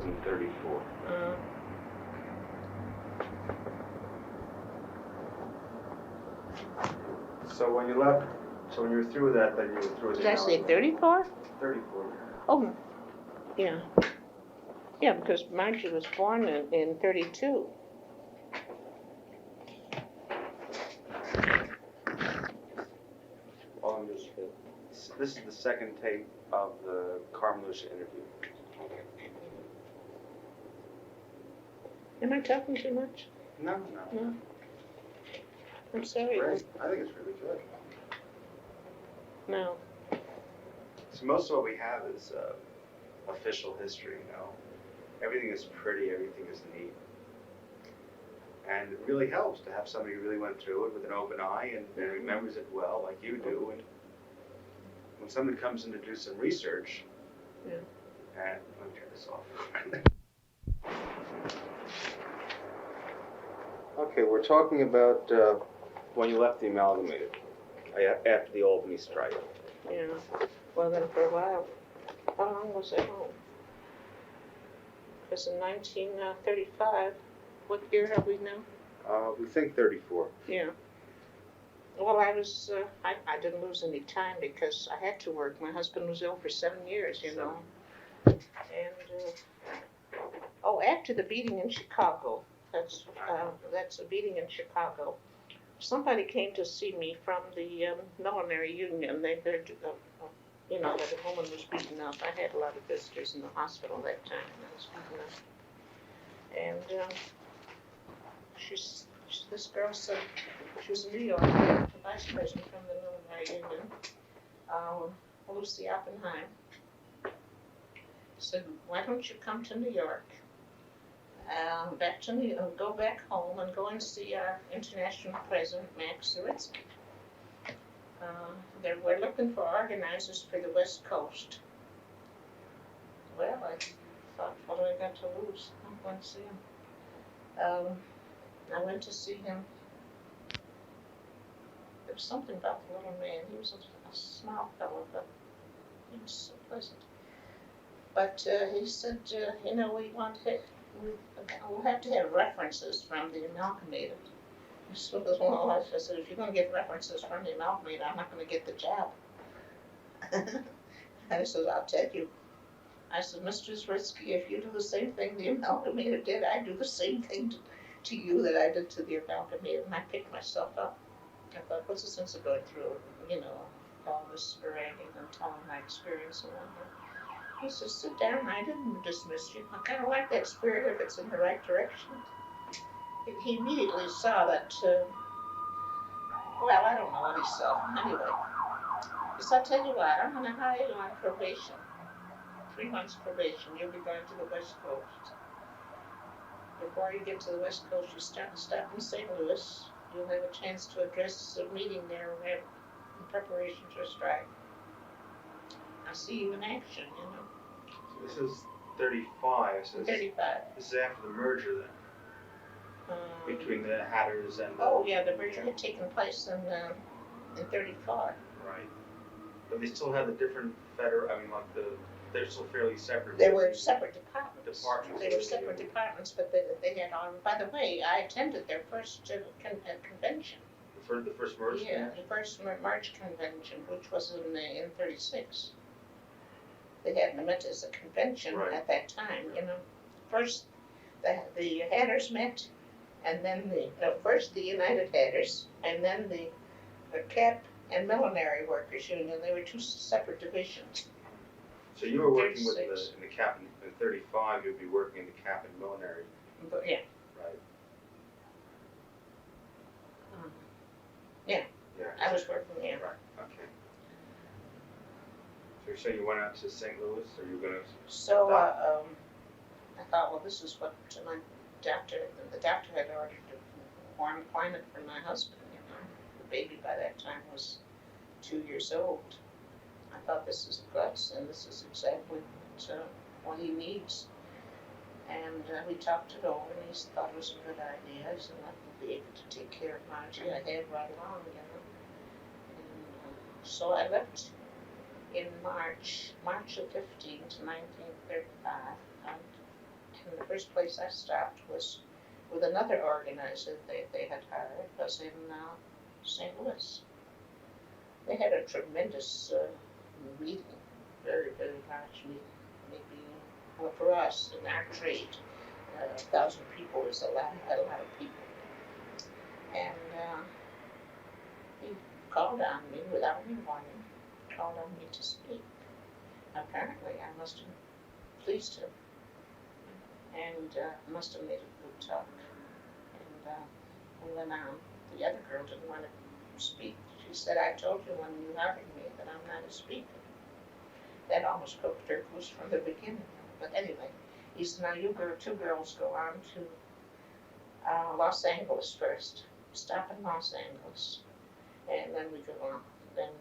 in 34. So when you left, so when you were through with that, then you were through with Did I say 34? 34. Oh, yeah. Yeah, because Margie was born in 32. This is the second tape of the Carmen Lucia interview. Am I talking too much? No. I'm sorry. Great. I think it's really good. No. So most of what we have is official history, Everything is pretty, everything is neat. And it really helps to have somebody who really went through it with an open eye and remembers it well, like you do. And when somebody comes in to do some research, and let me turn this off. Okay, we're talking about when you left the Amalgamated, after the Albany strike. Yeah. Well, then for a while. How long was I home? It was in 1935. What year are we now? We think 34. Yeah. Well, I was, I didn't lose any time because I had to work. My husband was ill for 7 years, And, after the beating in Chicago, that's a beating in Chicago, somebody came to see me from the millinery union. They heard, that a woman was beaten up. I had a lot of visitors in the hospital that time, and I was beaten up. And this girl said, she was in New York, the vice president from the millinery union, Lucy Oppenheim, said, why don't you come to New York, go back home and go and see our international president, Max Zaritzky. We're looking for organizers for the West Coast. Well, I thought, what do I got to lose? I'm going to see him. I went to see him. There was something about the little man. He was a small fellow, but he was so pleasant. But he said, we'll have to have references from the Amalgamated. So I said, if you're going to get references from the Amalgamated, I'm not going to get the job. I said, I'll tell you. I said, Mr. Zaritzky, if you do the same thing the Amalgamated did, I do the same thing to you that I did to the Amalgamated. And I picked myself up. I thought, what's the sense of going through, all this bragging and telling my experience and whatnot. He said, sit down. I didn't dismiss you. I kind of like that spirit if it's in the right direction. He immediately saw that, I don't know what he saw. Anyway, he said, I'll tell you what, I'm going to hire you on probation. 3 months probation. You'll be going to the West Coast. Before you get to the West Coast, you stop in St. Louis. You'll have a chance to address a meeting there in preparation for a strike. I'll see you in action, So this is 35. So 35. This is after the merger then, between the Hatters and the merger had taken place in 34. Right. But they still had the different they're still fairly separate. They were separate departments. They were separate Yeah. departments, but they had on. By the way, I attended their first convention. The first merge? Yeah, the first March convention, which was in 36. They hadn't met as a convention at that time, First, the Hatters met, and then first the United Hatters, and then the Cap and Millinery Workers Union. They were two separate divisions. So you were working in the Cap in 35. You'd be working in the Cap and Millinery. Yeah. Right. Yeah. I was working there. Right. Okay. So you're saying you went out to St. Louis, or you were going to? So I thought, well, this is what the doctor had ordered a warm climate for my husband. The baby by that time was 2 years old. I thought, this is guts, and this is exactly what he needs. And we talked it over, and he thought it was a good idea. He said, I will be able to take care of Margie. I had right along, And so I left in March of 15 to 1935. And the first place I stopped was with another organizer they had hired, was in St. Louis. They had a tremendous meeting, very, very large meeting. Maybe, well, for us, in our trade, 1,000 people is a lot of people. And he called on me without any warning, called on me to speak. Apparently, I must have pleased him and must have made a good talk. And when the other girl didn't want to speak, she said, I told you when you hired me that I'm not a speaker. That almost cooked her goose from the beginning. But anyway, he said, now you two girls go on to Los Angeles first. Stop in Los Angeles. And then we go on. Then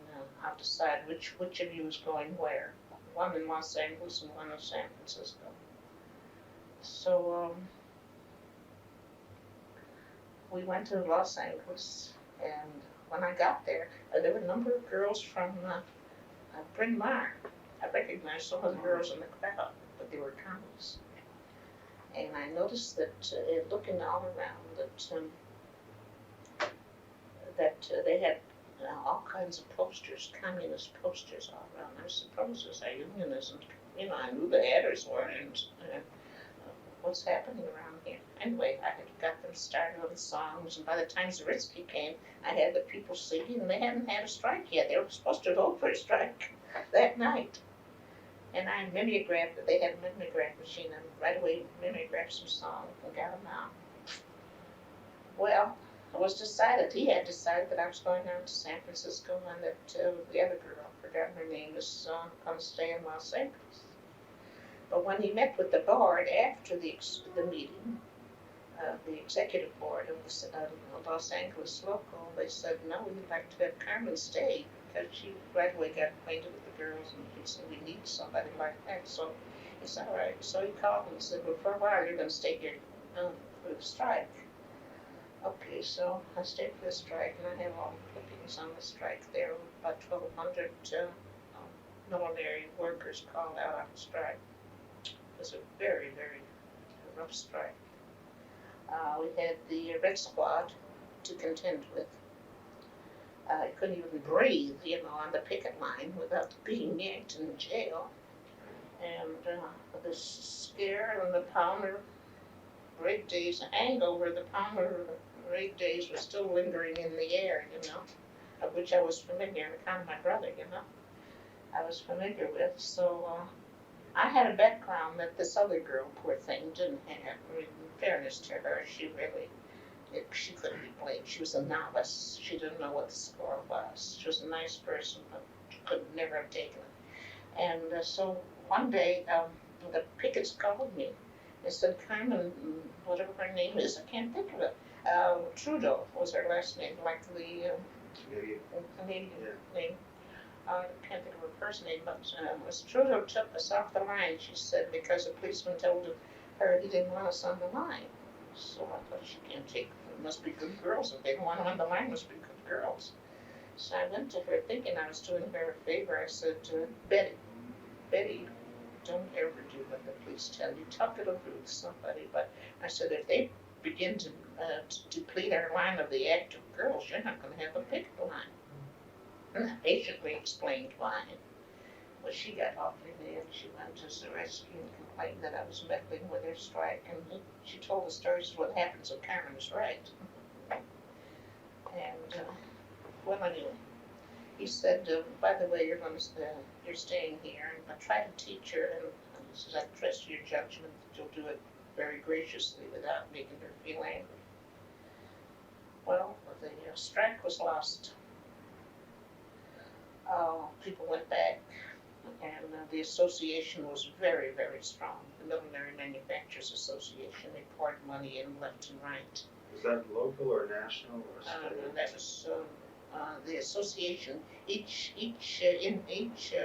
I'll decide which of you is going where. One in Los Angeles and one in San Francisco. So we went to Los Angeles, and when I got there were a number of girls from Bryn Mawr. I recognized some of the girls in the crowd, but they were commies. And I noticed that, looking all around, that they had all kinds of posters, communist posters all around. I suppose it's a unionism. I knew the headers were, and what's happening around here. Anyway, I had got them started on the songs, and by the time Zaritsky came, I had the people singing, and they hadn't had a strike yet. They were supposed to vote for a strike that night. And I mimeographed, they had a mimeograph machine, and right away mimeographed some songs and got them out. Well, it was decided, he had decided that I was going down to San Francisco, and that the other girl, I forgot her name, was going to stay in Los Angeles. But when he met with the board after the meeting, the executive board of the Los Angeles local, they said, no, we'd like to have Carmen stay, because she right away got acquainted with the girls, and he said, we need somebody like that. So he said, all right. So he called and said, well, for a while you're going to stay here for the strike. Okay, so I stayed for the strike, and I have all the clippings on the strike. There were about 1,200 military workers called out on the strike. It was a very, very rough strike. We had the Red Squad to contend with. I couldn't even breathe, on the picket line without being yanked in jail. And the scare and the Palmer raid days, the hangover, the Palmer raid days were still lingering in the air, of which I was familiar, on account of my brother, I was familiar with. So I had a background that this other girl, poor thing, didn't have. I mean, in fairness to her, she couldn't be blamed. She was a novice. She didn't know what the score was. She was a nice person, but could never have taken it. And so one day, the pickets called me. They said, Carmen, whatever her name is, I can't think of it. Trudeau was her last name, like the Canadian name. I can't think of her first name, but Miss Trudeau took us off the line, she said, because a policeman told her he didn't want us on the line. So I thought, she can't take, it must be good girls. If they don't want them on the line, must be good girls. So I went to her thinking I was doing her a favor. I said, Betty, don't ever do what the police tell you. Talk it over with somebody. But I said, if they begin to deplete our line of the active girls, you're not going to have a picket line. And I patiently explained why. Well, she got awfully mad. She went to Zaretsky and complained that I was meddling with her strike. And she told the stories of what happens if Carmen is right. And, well, anyway, he said, by the way, you're staying here, and I try to teach her, and he says, I trust your judgment that you'll do it very graciously without making her feel angry. Well, the strike was lost. People went back, and the association was very, very strong. The Military Manufacturers Association, they poured money in left and right. Was that local or national or state? That was the association. Each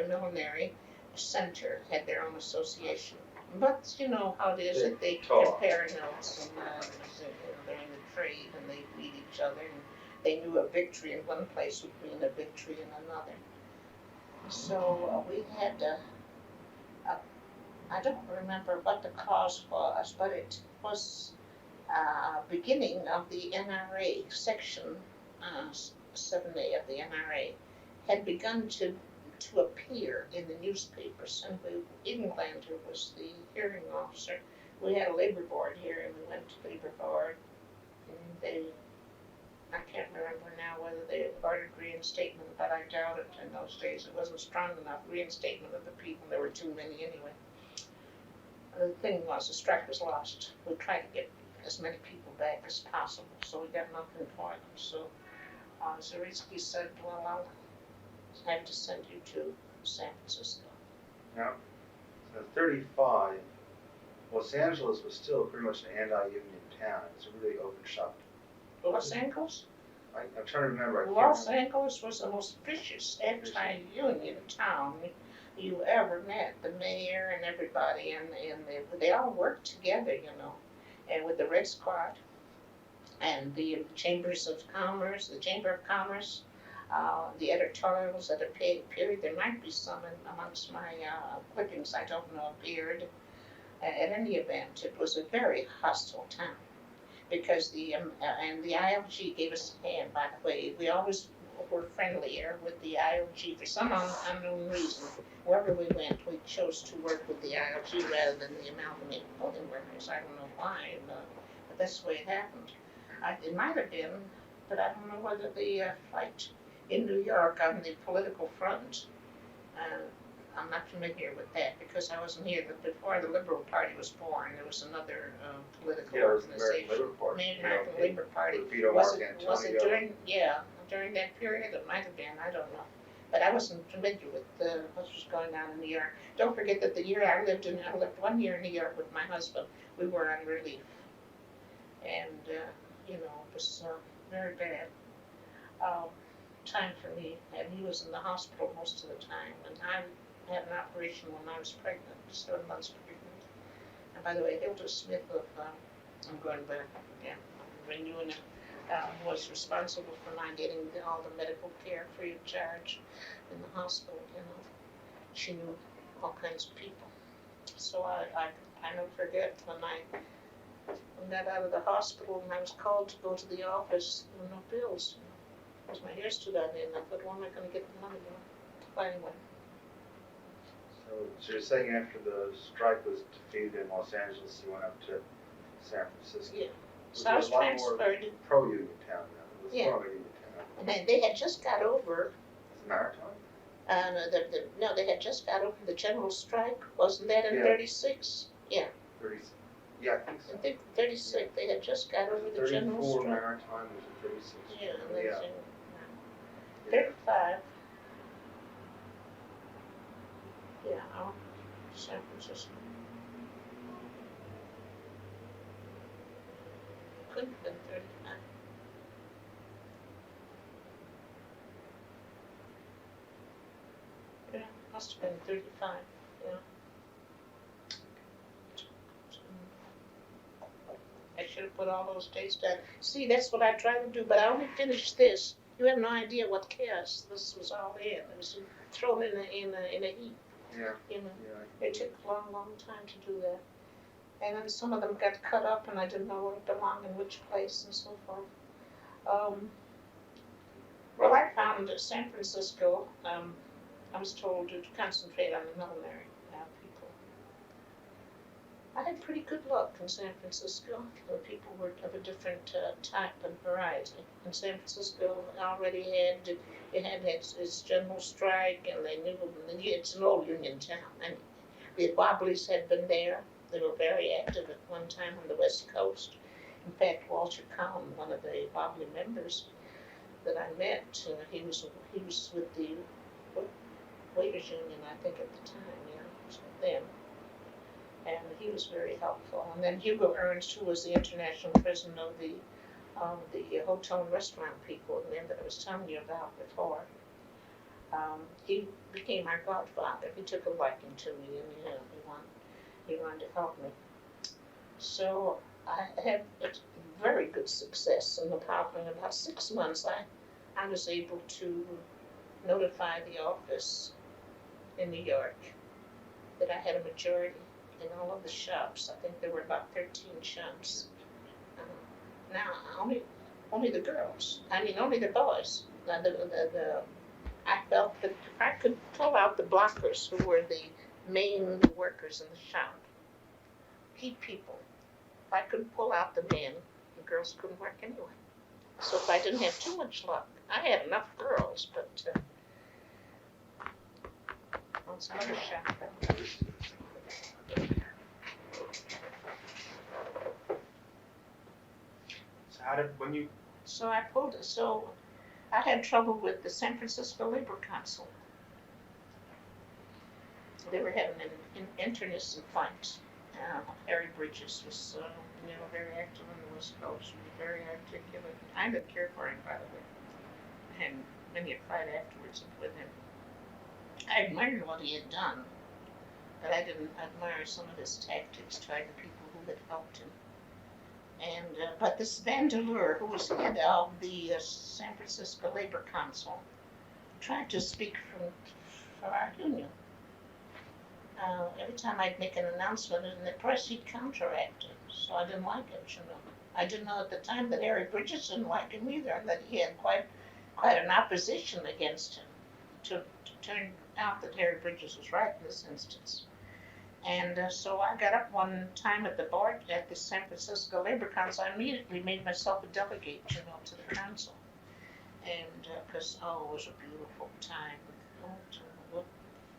military center had their own association. But you know how it is, that they compare notes, and they're in the trade, and they meet each other, and they knew a victory in one place would mean a victory in another. So we had, I I don't remember what the cause was, but it was beginning of the NRA, Section 7A of the NRA, had begun to appear in the newspapers, and Englander was the hearing officer. We had a labor board here, and we went to labor board, and I can't remember now whether they ordered reinstatement, but I doubt it in those days. It wasn't strong enough reinstatement of the people. There were too many anyway. The thing was, the strike was lost. We tried to get as many people back as possible, so we got nothing for them. So Zaritsky said, well, I'll have to send you to San Francisco. Now, so 35, Los Angeles was still pretty much an anti-union town. It was a really open shop. Los Angeles? I'm trying to remember. Los Angeles was the most vicious anti-union town you ever met. The mayor and everybody, and they all worked together, and with the Red Squad and the Chambers of Commerce, the Chamber of Commerce, the editorials that appeared. There might be some amongst my clippings, I don't know, appeared. At any event, it was a very hostile town. Because and the ILG gave us a hand, by the way. We always were friendlier with the ILG for some unknown reason. Wherever we went, we chose to work with the ILG rather than the Amalgamated Clothing Workers. I don't know why, but that's the way it happened. It might have been, but I don't know whether the fight in New York on the political front, I'm not familiar with that because I wasn't here. But before the Liberal Party was born, there was another political organization. American Labor Party. Was it during that period? It might have been. I don't know. But I wasn't familiar with what was going on in New York. Don't forget that the year I lived 1 year in New York with my husband. We were on relief, and it was very bad. Time for me, and he was in the hospital most of the time, and I had an operation when I was pregnant, 7 months pregnant. And by the way, Hilda Smith of, I'm going back, renewing it, was responsible for my getting all the medical care free of charge in the hospital, She knew all kinds of people. So I never forget when I got out of the hospital and I was called to go to the office, there were no bills, because my hair stood on end. I thought, where am I going to get the money? But anyway. So you're saying after the strike was defeated in Los Angeles, you went up to San Francisco? Yeah. So I was transferred. Pro-union town now. It was stronger union town. And they had just got over. Maritime? No, they had just got over the general strike. Wasn't that in 36? Yeah. 36. Yeah, I think so. I think 36. They had just got over the general strike. 34 Maritime was in 36. Yeah, and then 35. Yeah, San Francisco. Couldn't have been 35. Yeah, must have been 35, yeah. I should have put all those dates down. See, that's what I tried to do, but I only finished this. You have no idea what chaos this was all in. It was thrown in a heap. Yeah. It took a long, long time to do that. And then some of them got cut up, and I didn't know where it belonged in which place and so forth. Well, I found San Francisco, I was told to concentrate on the millinery people. I had pretty good luck in San Francisco. The people were of a different type and variety. And San Francisco already had its general strike, and they knew it's an old union town. And the Wobblies had been there. They were very active at one time on the West Coast. In fact, Walter Cowan, one of the Wobbly members that I met, he was with the Waiters Union, I think, at the time, then. And he was very helpful. And then Hugo Ernst, who was the international president of the hotel and restaurant people, the name that I was telling you about before, he became our godfather. He took a liking to me, and he wanted to help me. So I had very good success in the parliament. In about 6 months, I was able to notify the office in New York that I had a majority in all of the shops. I think there were about 13 shops. Now only the girls. I mean, only the boys. I felt that if I could pull out the blockers, who were the main workers in the shop, key people, if I could pull out the men, the girls couldn't work anyway. So if I didn't have too much luck, I had enough girls, but that's another shop. So how did, when you, So I had trouble with the San Francisco Labor Council. They were having an internecine fight. Harry Bridges was, very active on the West Coast, very articulate. I didn't care for him, by the way. And many a fight afterwards with him. I admired what he had done, but I didn't admire some of his tactics toward the people who had helped him. And but this Vandeleur, who was head of the San Francisco Labor Council, tried to speak for our union. Every time I'd make an announcement in the press, he'd counteract it. So I didn't like it, I didn't know at the time that Harry Bridges didn't like him either, and that he had quite an opposition against him. To turn out that Harry Bridges was right in this instance. And so I got up one time at the board at the San Francisco Labor Council. I immediately made myself a delegate, to the council. And because, it was a beautiful time.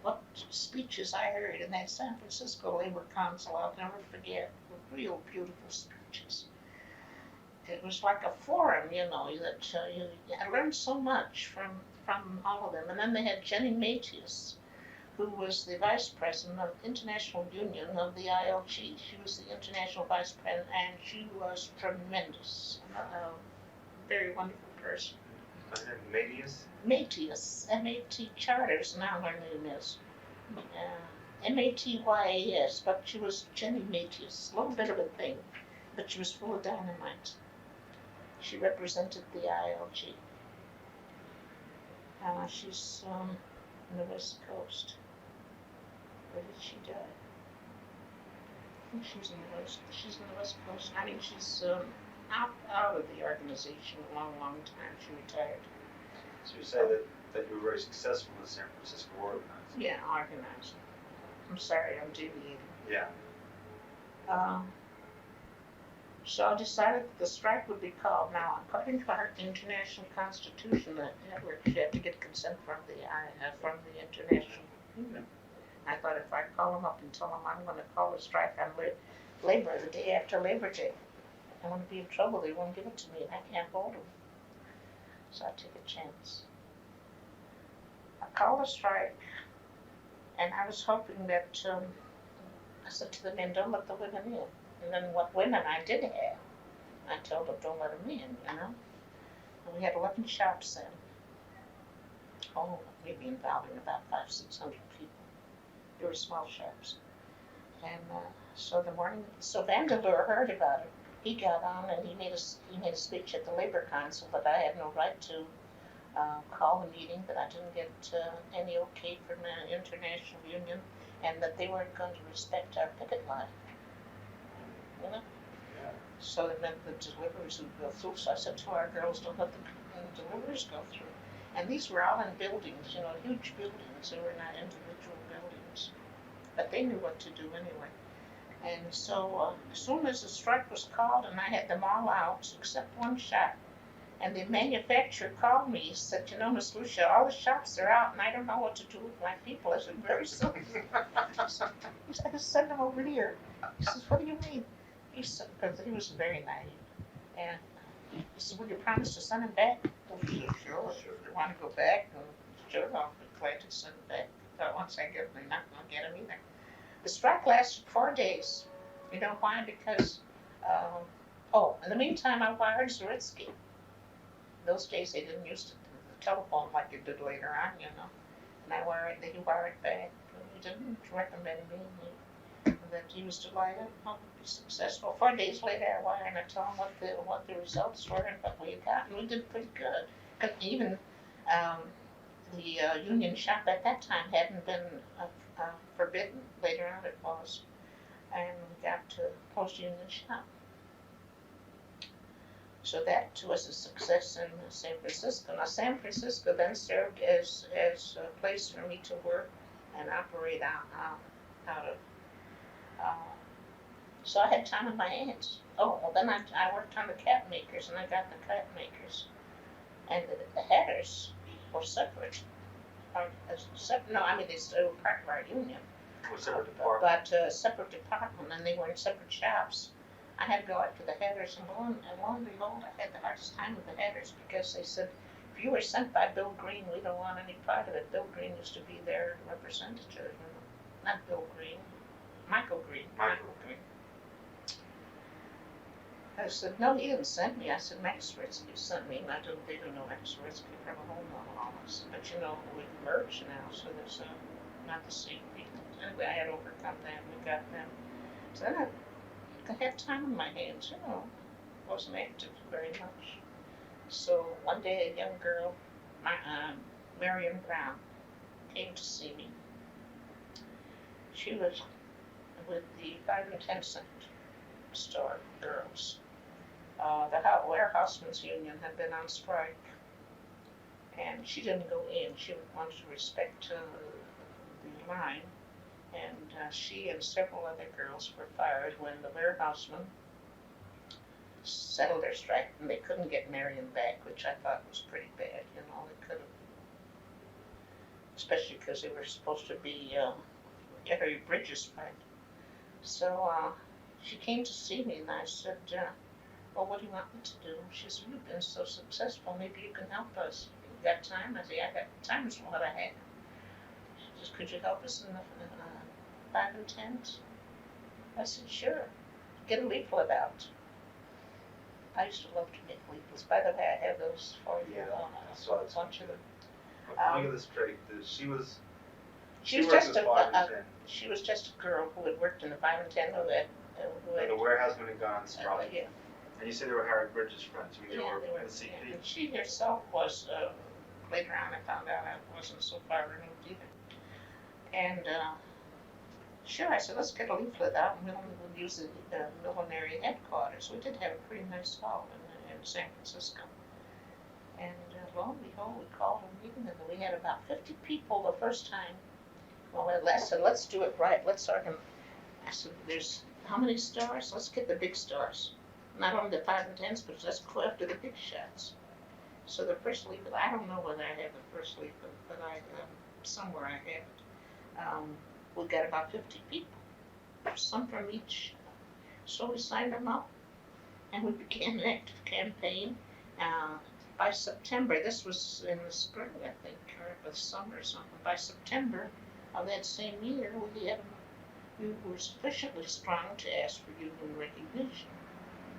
What speeches I heard in that San Francisco Labor Council, I'll never forget. Real beautiful speeches. It was like a forum, that I learned so much from all of them. And then they had Jenny Matius, who was the vice president of the International Union of the ILG. She was the international vice president, and she was tremendous. A very wonderful person. Matius? Matius, M-A-T Charters, now her name is. M-A-T-Y-A-S, but she was Jenny Matius, a little bit of a thing, but she was full of dynamite. She represented the ILG. She's on the West Coast. Where did she die? I think she's in the West Coast. I mean, she's out of the organization a long time. She retired. So you say that you were very successful in the San Francisco organizing. Yeah, organizing. I'm sorry, I'm deviating. Yeah. So I decided that the strike would be called. Now, according to our international constitution, you have to get consent from the international union. I thought if I call them up and tell them I'm going to call a strike on labor the day after Labor Day, I'm going to be in trouble. They won't give it to me, and I can't hold them. So I take a chance. I called a strike, and I was hoping that I said to the men, don't let the women in. And then what women I did have, I told them, don't let them in, And we had 11 shops then. Maybe involving about 500-600 people. They were small shops. And so Vandeleur heard about it. He got on and he made a speech at the Labor Council that I had no right to call the meeting, that I didn't get any okay from the international union, and that they weren't going to respect our picket line. Yeah. So it meant the deliveries would go through. So I said to our girls, don't let the deliveries go through. And these were all in buildings, huge buildings. They were not individual buildings. But they knew what to do anyway. And so as soon as the strike was called and I had them all out, except one shop, and the manufacturer called me, he said, Miss Lucia, all the shops are out and I don't know what to do with my people. I said, very soon. He said, just send them over here. He says, what do you mean? He said, because he was very naive. And he said, will you promise to send them back? I said, sure. If you want to go back, sure, I'll be glad to send them back. But once I get them, they're not going to get them either. The strike lasted 4 days. You know why? Because, in the meantime, I wired Zaritsky. Those days, they didn't use the telephone like you did later on, And he wired back. He didn't recommend me. That he was delighted, I'll be successful. 4 days later, I wired and I told him what the results were and what we had gotten. We did pretty good. Because even the union shop at that time hadn't been forbidden. Later on, it was. and we got to post union shop. So that was a success in San Francisco. Now San Francisco then served as a place for me to work and operate out of. Uh, so I had time on my hands. Oh, well then I worked on the cap makers and I got the cap makers. And the headers were separate. No, I mean, they still were part of our union. Or separate department. But separate department, and they were in separate shops. I had to go out to the headers, and lo and behold, I had the hardest time with the headers because they said, if you were sent by Bill Green, we don't want any part of it. Bill Green used to be their representative, not Bill Green, Michael Green. Michael Green. I said, no, he didn't send me. I said, Max Ritzky sent me. And they don't know Max Ritzky from a home office. But you know, we've merged now, so there's not the same people. Anyway, I had overcome that. We got them. So then I had time on my hands, you know. Wasn't active very much. So one day a young girl, Marion Brown, came to see me. She was with the 5 and 10 cent store girls. The warehousemen's union had been on strike, and she didn't go in. She wanted to respect the line, and she and several other girls were fired when the warehousemen settled their strike, and they couldn't get Marion back, which I thought was pretty bad. You know, they could have, especially because they were supposed to be get her bridges right. So she came to see me, and I said, well, what do you want me to do? She said, you've been so successful, maybe you can help us. You got time? I said, yeah, I got time is what I had. She said, could you help us in the 5 and 10s? I said, sure. Get a leaflet out. I used to love to make leaflets. By the way, I have those for you. Yeah, I saw a bunch of them. Let me get this straight. She was just a girl who had worked in the 5 and 10 and the warehouseman had gone on strike. Yeah. And you said they were Harry Bridges' friends. I mean, Yeah, they were in the CP. Yeah. And she herself was, later on I found out I wasn't so far removed either. And sure, I said, let's get a leaflet out and we'll use the millinery headquarters. We did have a pretty nice hall in San Francisco. And lo and behold, we called a meeting and we had about 50 people the first time. Well, I said, let's do it right. Let's organize. I said, there's how many stores? Let's get the big stores. Not only the 5 and 10s, but let's go after the big shots. So the first leaflet, I don't know whether I have the first leaflet, but somewhere I have it. We got about 50 people, some from each. So we signed them up, and we began an active campaign. By September, this was in the spring, I think, or the summer or something. By September of that same year, we were sufficiently strong to ask for union recognition.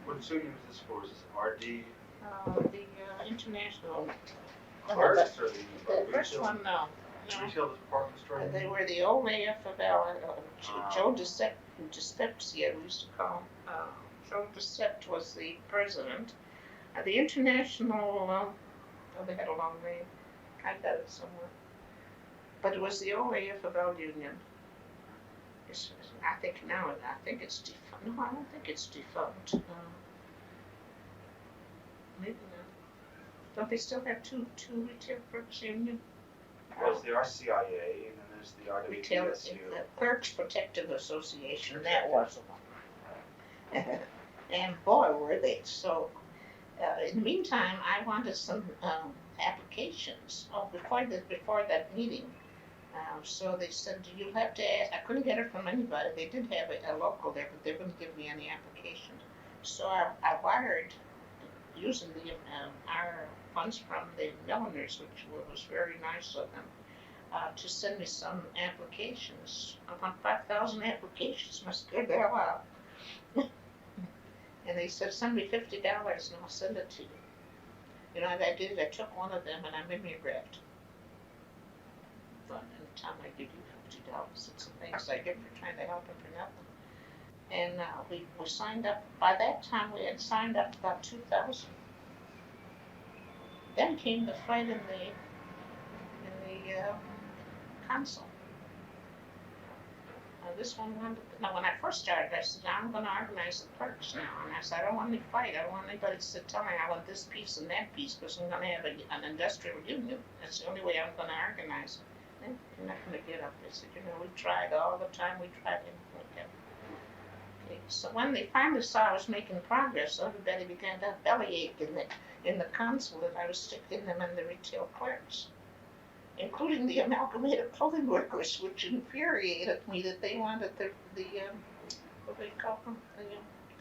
What union was this for? Is this RD? The international. Artists or the first one, no. Retail department store? They were the old AFL, Joe Dyspepsia, we used to call him. Joe Dyspepsia was the president. The international, they had a long name. I got it somewhere. But it was the old AFL union. I think it's defunct. No, I don't think it's defunct. Maybe not. Don't they still have two retail clerks union? Well, there's the RCIA and then there's the Retail Clerks Protective Association. That was the one. And boy, were they. So in the meantime, I wanted some applications. Before that meeting. So they said, you'll have to ask. I couldn't get it from anybody. They did have a local there, but they wouldn't give me any applications. So I wired, using our funds from the milliners, which was very nice of them, to send me some applications. About 5,000 applications must go there out. And they said, send me $50 and I'll send it to you. You know, I did. I took one of them and I mimeographed. But anytime I give you $50, it's a thanks I give for trying to help them for nothing. And we signed up. By that time, we had signed up about 2,000. Then came the fight in the council. This one wanted, no, when I first started, I said, I'm going to organize the clerks now. And I said, I don't want any fight. I don't want anybody to tell me I want this piece and that piece because I'm going to have an industrial union. That's the only way I'm going to organize. And you're not going to get up. They said, we tried all the time. We tried anything like that. Okay, so when they finally saw I was making progress, everybody began to bellyache in the council that I was sticking them in the retail clerks, including the amalgamated clothing workers, which infuriated me that they wanted the what do they call them, the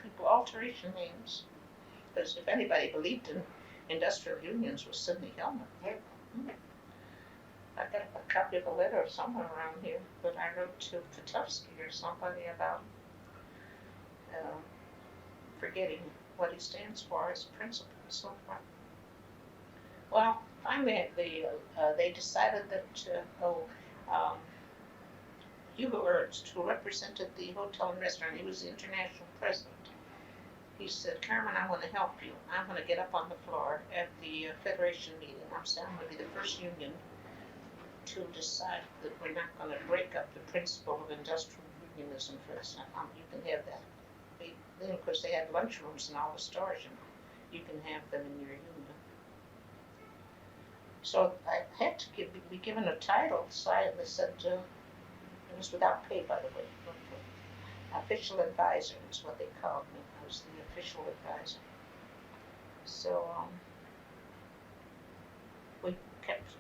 people alteration names. Because if anybody believed in industrial unions was Sidney Hellman. I got a copy of a letter somewhere around here that I wrote to Katowski or somebody about forgetting what he stands for as principal and so forth. Well, finally, they decided that Hugo Ernst, who represented the hotel and restaurant, he was the international president. He said, Carmen, I want to help you. I'm going to get up on the floor at the Federation meeting. I'm going to be the first union to decide that we're not going to break up the principle of industrial unionism for this. You can have that. Then, of course, they had lunchrooms in all the stores, you can have them in your union. So I had to be given a title. So they said, it was without pay, by the way. Official advisor is what they called me. I was the official advisor. So we kept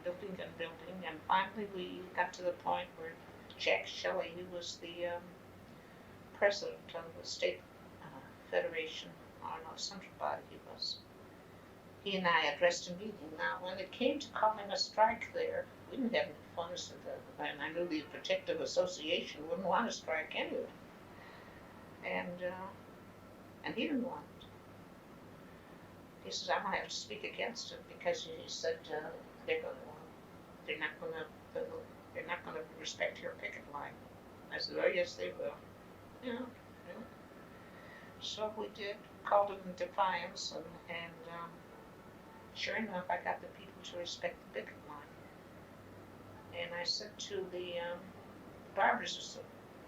building and building, and finally we got to the point where Jack Shelley, who was the president of the state federation, or no, central body he was, he and I addressed a meeting. Now, when it came to calling a strike there, we didn't have any funds, and I knew the protective association wouldn't want to strike anyway. And he didn't want it. He says, I'm going to have to speak against it because he said they're not going to respect your picket line. I said, oh yes, they will. Yeah. So we did, called it in defiance, and sure enough, I got the people to respect the picket line. And I said to the barbers,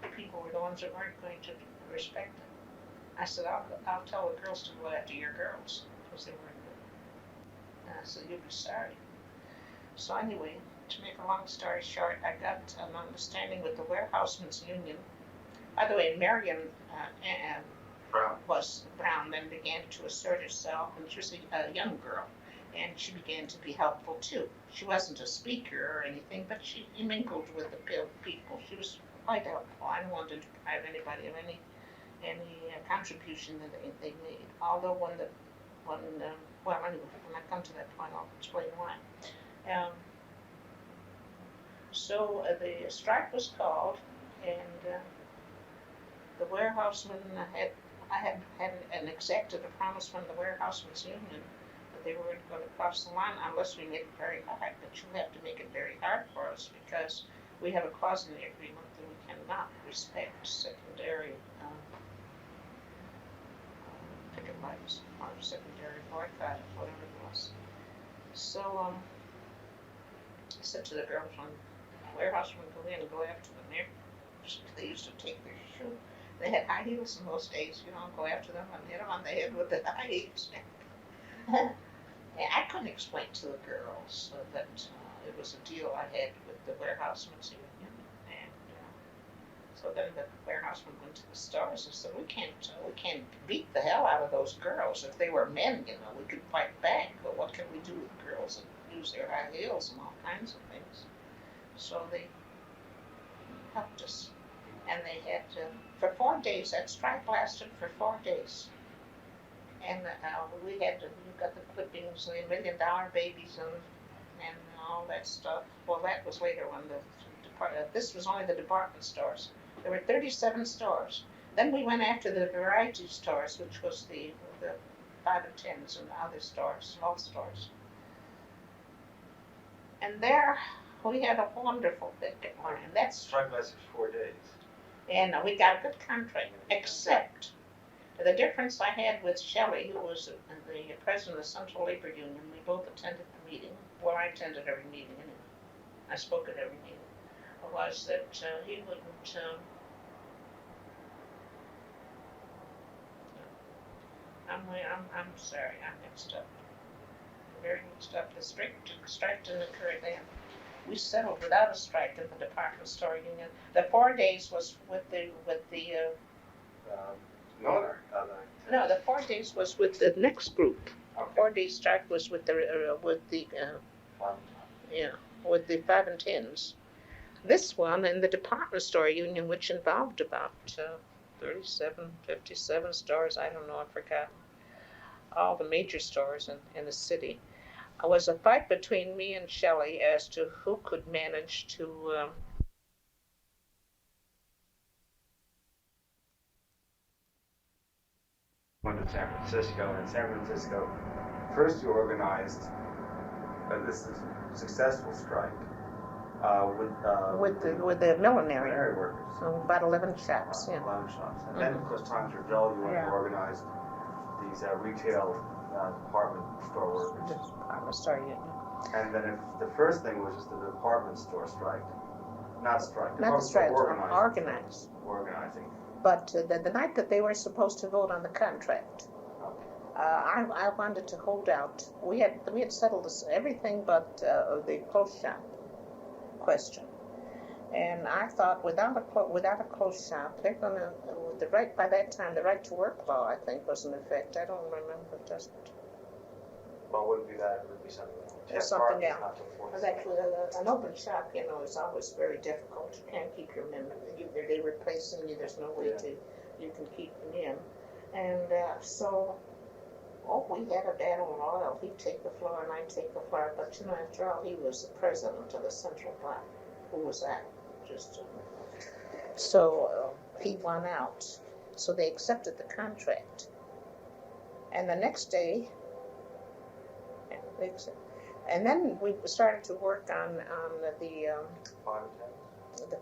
the people were the ones that weren't going to respect it. I said, I'll tell the girls to go after your girls, because they weren't good. And I said, you'll be sorry. So anyway, to make a long story short, I got an understanding with the warehousemen's union. By the way, Marion Brown then began to assert herself, and she was a young girl, and she began to be helpful too. She wasn't a speaker or anything, but she mingled with the people. She was quite helpful. I don't want to deprive anybody of any contribution that they made. Although when I come to that point, I'll explain why. So the strike was called, and the warehousemen I had an executive promise from the warehousemen's union that they weren't going to cross the line unless we made it very hard. But you have to make it very hard for us because we have a clause in the agreement that we cannot respect secondary picket lines or secondary boycott, whatever it was. So I said to the girls when the warehousemen go in and go after them there. They used to take their shoe. They had high heels in those days, go after them and hit them on the head with the high heels. I couldn't explain to the girls that it was a deal I had with the warehousemen's union, and so then the warehousemen went to the stores and said, we can't beat the hell out of those girls. If they were men, we could fight back, but what can we do with girls that use their high heels and all kinds of things? So they helped us. And they had for 4 days, that strike lasted for 4 days. And we got the clippings, the $1 million babies and all that stuff. Well, that was later when this was only the department stores. There were 37 stores. Then we went after the variety stores, which was the 5 and 10s and other stores, small stores. And there we had a wonderful picket line. That's strike lasted 4 days. And we got a good contract, except the difference I had with Shelley, who was the president of the Central Labor Union. We both attended the meeting. Well, I attended every meeting anyway. I spoke at every meeting. was that he wouldn't. I'm sorry, I'm mixed up. I'm very mixed up. The strike didn't occur then. We settled without a strike in the department store union. The 4 days was with the no, the 4 days was with the next group. Okay. 4 day strike was with the yeah, with the 5 and 10s. This one in the department store union, which involved about 37, 57 stores, I don't know, I forgot, all the major stores in the city, was a fight between me and Shelley as to who could manage to went to San Francisco, and San Francisco first you organized, this is a successful strike, with the millinery. Millinery workers. So about 11 shops, yeah. 11 shops. And then, of course, times were dull, you went and organized these retail department store workers. Department store union. And then the first thing was just the department store strike. Not strike. Not the strike, organizing. But the night that they were supposed to vote on the contract, I wanted to hold out. We had settled this, everything but the clothes shop question. And I thought without a clothes shop, they're gonna by that time the right to work law, I think, was in effect. I don't remember just. Well, it wouldn't be that. It would be something else. Something else. Because actually, an open shop, is always very difficult. You can't keep your men. Either they replacing you. There's no way you can keep them in. And so, we had a battle royal. He'd take the floor and I'd take the floor. But after all, he was the president of the Central Block. Who was that? So he won out. So they accepted the contract. And the next day, and then we started to work on the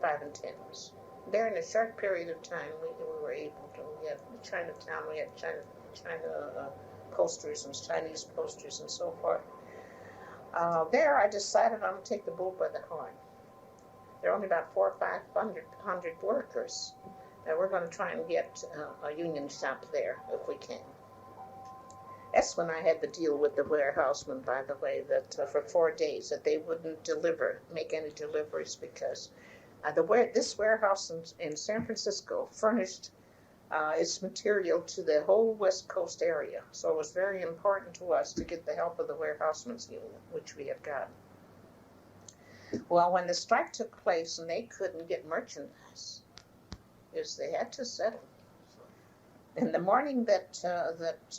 5 and 10s. There, in a short period of time, we were able to. We had Chinatown, we had China posters and Chinese posters and so forth. There, I decided I'm going to take the bull by the horn. There are only about 400 or 500 workers, and we're going to try and get a union shop there if we can. That's when I had the deal with the warehouseman, by the way, that for 4 days that they wouldn't make any deliveries because this warehouse in San Francisco furnished its material to the whole West Coast area. So it was very important to us to get the help of the warehousemen's union, which we had gotten. Well, when the strike took place and they couldn't get merchandise, they had to settle. In the morning that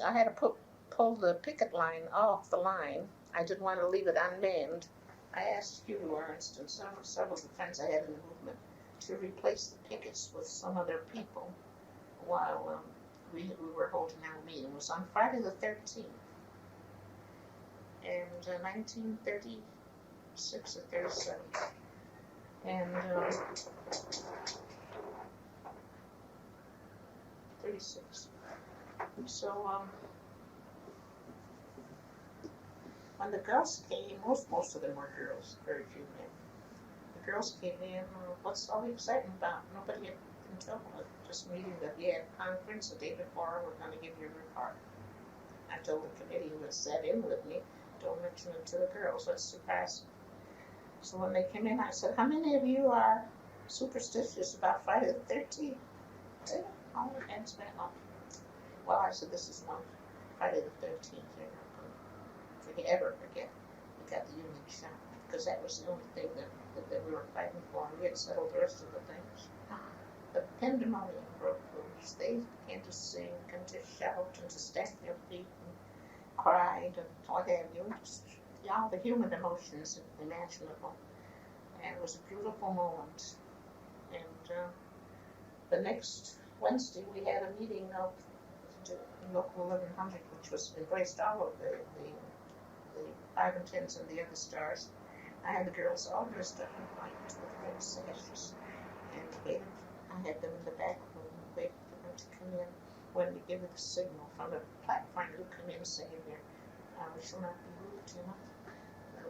I had to pull the picket line off the line, I didn't want to leave it unmanned. I asked Hugh Ernst and several of the friends I had in the movement to replace the pickets with some other people while we were holding our meeting. It was on Friday the 13th, and 1936 or 37, and 36. So when the girls came, most of them were girls, very few men. The girls came in, what's all the excitement about? Nobody had been told. Just meeting that we had a conference the day before, we're going to give you a report. I told the committee who had sat in with me, don't mention it to the girls, let's surprise them. So when they came in, I said, how many of you are superstitious about Friday the 13th? All their hands went up. Well, I said, this is not Friday the 13th. Ever forget we got the union shop, because that was the only thing that we were fighting for, and we had settled the rest of the things. The pandemonium broke loose. They began to sing and to shout and to stamp their feet and cried and what have you, just all the human emotions imaginable. And it was a beautiful moment. And the next Wednesday we had a meeting of the local 1100, which was embraced all of the 5 and 10s and the other stars. I had the girls all dressed up in white with red sashes, and I had them in the back room waiting for them to come in when we give it the signal from the platform. You come in saying, we shall not be moved,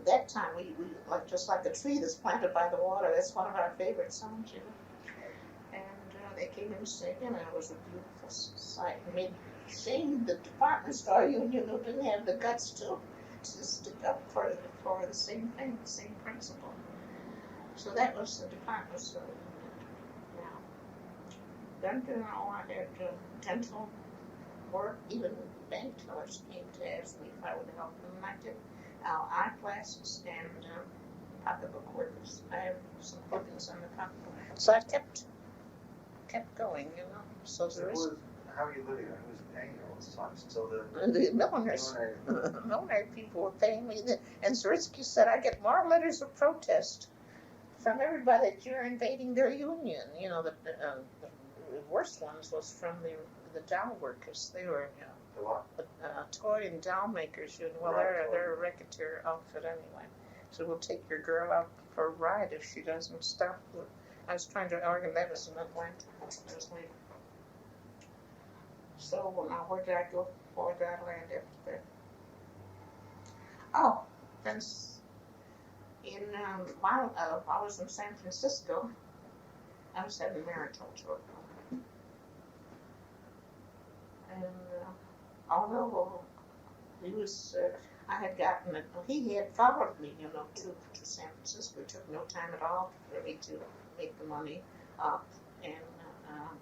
that time we like just like the tree that's planted by the water. That's one of our favorite songs, you know. And they came in singing, and it was a beautiful sight. It made shame the department store union who didn't have the guts to stick up for the same thing, the same principle. So that was the department store union. Now, then you know, I had dental work. Even bank tellers came to ask me if I would help them, and I did. Eyeglasses and pocketbook workers. I have some clippings on the pocketbook. So I kept going, you know. So there is. How are you living? Who's paying you all this time? Still The milliners, millinery people were paying me, and Zeritsky said I get more letters of protest from everybody that you're invading their union. You know, the worst ones was from the doll workers. They were the what? Toy and doll makers union. Well, Right, they're a racketeer outfit anyway. So we'll take your girl out for a ride if she doesn't stop. I was trying to organize that was in Atlanta. I was leaving. So now where did I go? Where did I land after that? Oh, then while I was in San Francisco, I was having marital trouble. And although he was, I had gotten it, he had followed me, you know, to San Francisco. It took no time at all for me to make the money up and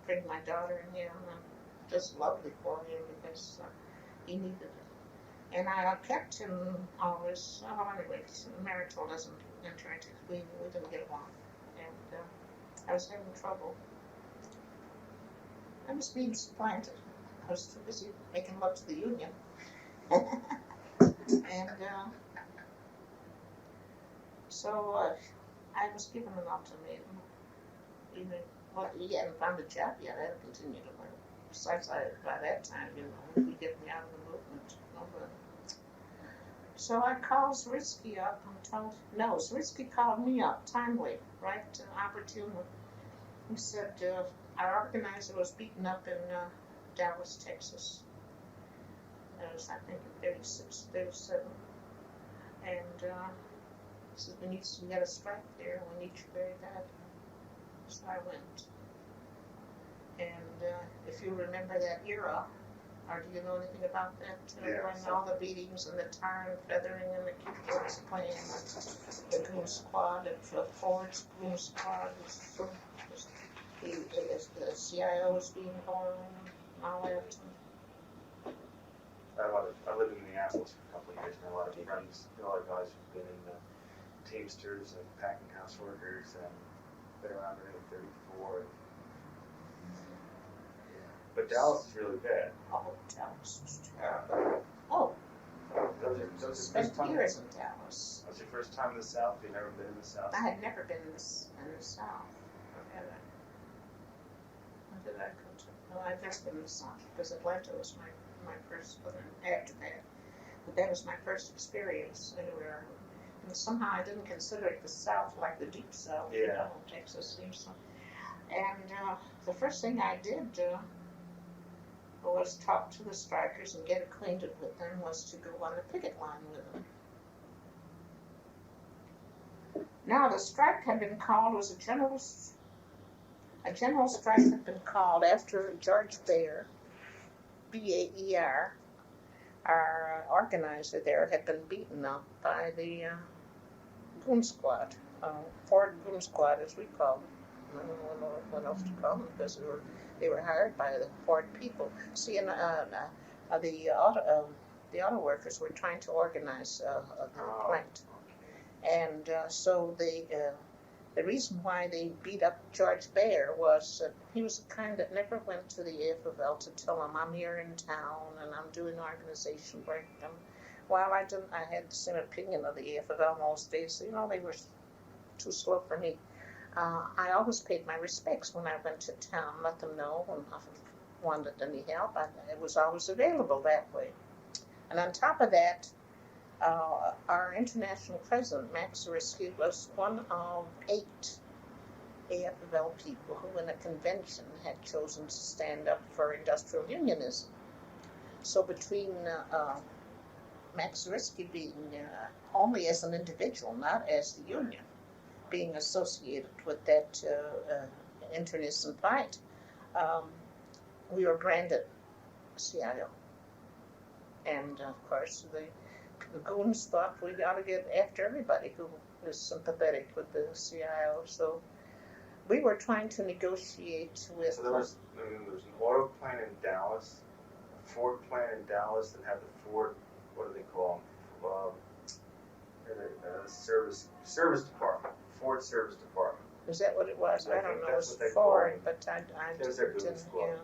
bring my daughter and him. Just lovely for him because he needed it. And I kept him always, anyway, marital doesn't enter into, we didn't get along. And I was having trouble. I was being supplanted. I was too busy making love to the union. And so I was given an ultimatum. Even, well, he hadn't found a job yet. I had to continue to work. Besides, by that time, you know, he would get me out of the movement. So I called Zeritsky up and told, no, Zeritsky called me up, timely, right, opportune. He said, our organizer was beaten up in Dallas, Texas. That was, I think, in 36, 37. And he said, we got a strike there, we need you very bad. So I went. And if you remember that era, or do you know anything about that? When all the beatings and the tar and feathering and the kids playing the goon squad and the Ford's goon squad was the CIO was being born and all that. I lived in Minneapolis for a couple of years, and a lot of friends, a lot of guys who've been in the Teamsters and packing house workers, and been around in 34. But Dallas is really bad. Oh, Dallas was terrible. Oh, That was spent years in Dallas. That was your first time in the South? You've never been in the South? I had never been in the South. When did I go to? No, I've never been in the South because Atlanta was my first, after that. But that was my first experience anywhere. And somehow I didn't consider it the South like the deep South, you know, Texas seems so. And the first thing I did was talk to the strikers and get acquainted with them, was to go on the picket line with them. Now the strike had been called, was a general strike had been called after George Baer, B-A-E-R, our organizer there, had been beaten up by the goon squad, Ford goon squad as we call them. I don't know what else to call them because they were hired by the Ford people. See, and the auto workers were trying to organize a plant, and so the reason why they beat up George Baer was he was the kind that never went to the AFL to tell them I'm here in town and I'm doing organization work. And while I had the same opinion of the AFL in those days. You know, they were too slow for me. I always paid my respects when I went to town, let them know when I wanted any help. It was always available that way. And on top of that, our international president, Max Zeritsky, was one of 8 AFL people who in a convention had chosen to stand up for industrial unionism. So between Max Risky being only as an individual, not as the union, being associated with that internecine fight, we were branded CIO. And of course, the goons thought we ought to get after everybody who is sympathetic with the CIO. So we were trying to negotiate with. So there was an auto plant in Dallas, a Ford plant in Dallas that had the Ford, what do they call them? Service department, Ford service department. Is that what it was? I don't know. It was Ford, Ford, but I there's their goons club.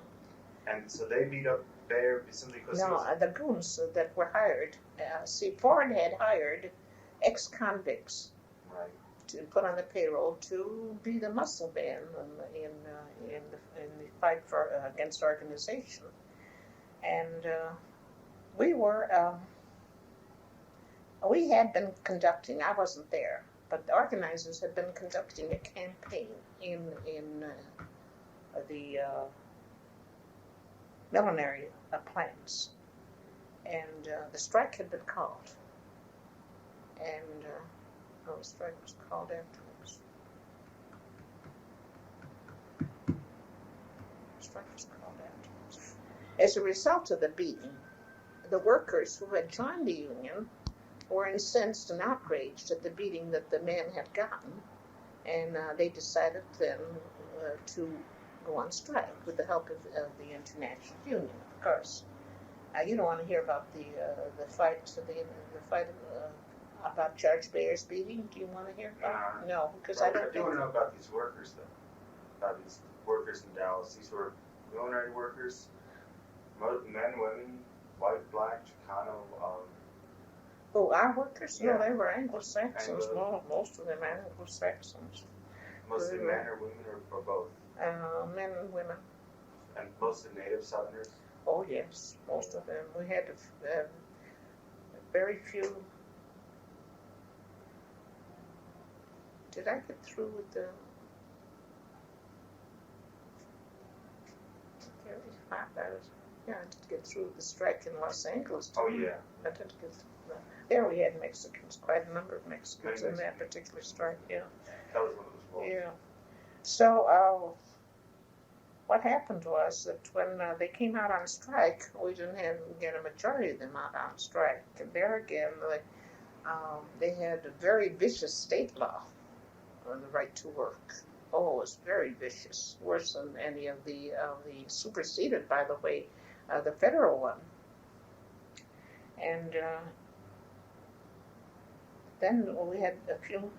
And so they beat up Bayer simply because. No, the goons that were hired. See, Ford had hired ex-convicts. Right. To put on the payroll to be the muscle man in the fight for against organization, and we had been conducting. I wasn't there, but the organizers had been conducting a campaign in the millinery plants, and the strike had been called, and. The strike was called afterwards. Strike was called afterwards. As a result of the beating, the workers who had joined the union were incensed and outraged at the beating that the men had gotten, and they decided then to go on strike with the help of the International Union, of course. You don't want to hear about the fight about Judge Bayer's beating? Do you want to hear about it? No, because I don't. I do want to know about these workers, though. About these workers in Dallas. These were millinery workers, men, women, white, black, Chicano. Oh, our workers? Yeah. No, they were Anglo-Saxons. Most of them Anglo-Saxons. Mostly men or women or both? Men and women. And mostly native Southerners? Oh, yes, most of them. We had very few. Did I get through with the? Yeah, I did get through with the strike in Los Angeles. Oh yeah. I did get through. There we had Mexicans, quite a number of Mexicans in that particular strike. Yeah. That was one of those walls. Yeah. So what happened was that when they came out on strike, we didn't get a majority of them out on strike, and there again, they had a very vicious state law. On the right to work. Oh, it was very vicious, worse than any of the superseded, by the way, the federal one. And then we had a few.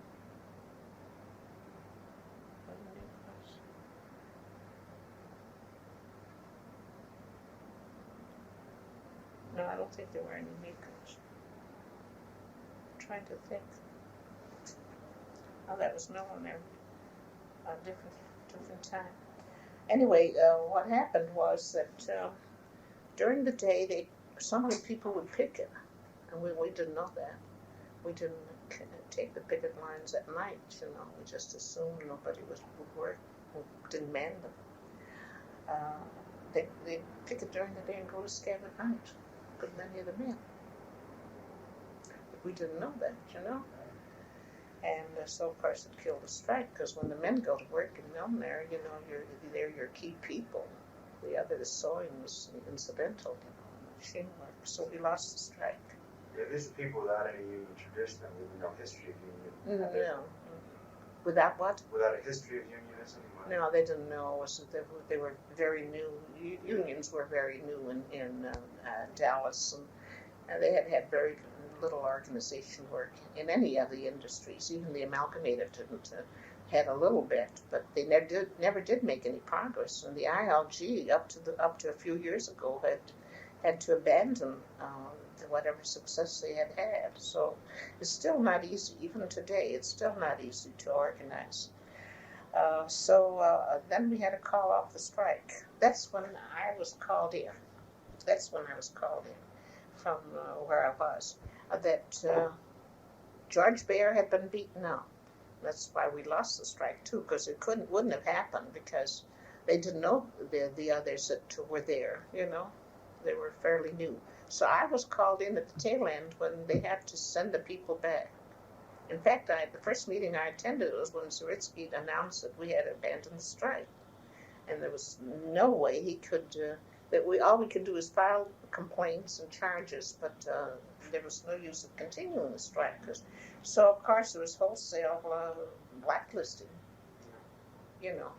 No, I don't think there were any makers. I'm trying to think. Oh, that was no one there. A different time. Anyway, what happened was that during the day, some of the people would picket, and we didn't know that. We didn't take the picket lines at night. We just assumed nobody would work, didn't man them. They picket during the day and go to scab at night. Good many of the men. But we didn't know that, And so, of course, it killed the strike, because when the men go to work in millinery, they're your key people. The other, the sewing, was incidental, machine work. So we lost the strike. Yeah, these are people without any union tradition, with no history of union. No. Without what? Without a history of unionism? No, they didn't know. They were very new. Unions were very new in Dallas, and they had very little organization work in any of the industries. Even the amalgamated didn't had a little bit, but they never did make any progress. And the ILG up to a few years ago had to abandon whatever success they had. So it's still not easy. Even today, it's still not easy to organize. So then we had to call off the strike. That's when I was called in. From where I was. That George Bayer had been beaten up. That's why we lost the strike too, because it wouldn't have happened because they didn't know the others that were there. They were fairly new. So I was called in at the tail end when they had to send the people back. In fact, the first meeting I attended was when Zaritsky announced that we had abandoned the strike, and there was no way he could. All we could do is file complaints and charges, but there was no use of continuing the strike. So of course there was wholesale blacklisting. You know,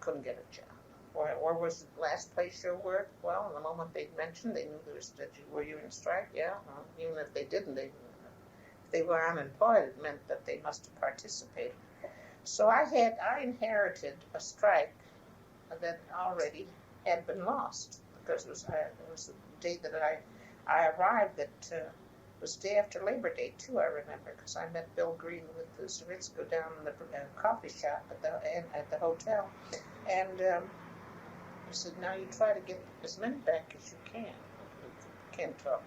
couldn't get a job. Or was the last place you worked? Well, the moment they mentioned, they knew were you in strike? Yeah. Well, even if they didn't, if they were unemployed, it meant that they must have participated. So I inherited a strike that already had been lost, because it was the day that I arrived. That was the day after Labor Day too. I remember, because I met Bill Green with the Zavitsko down in the coffee shop at the hotel, and he said, "Now you try to get as many back as you can." You can't talk.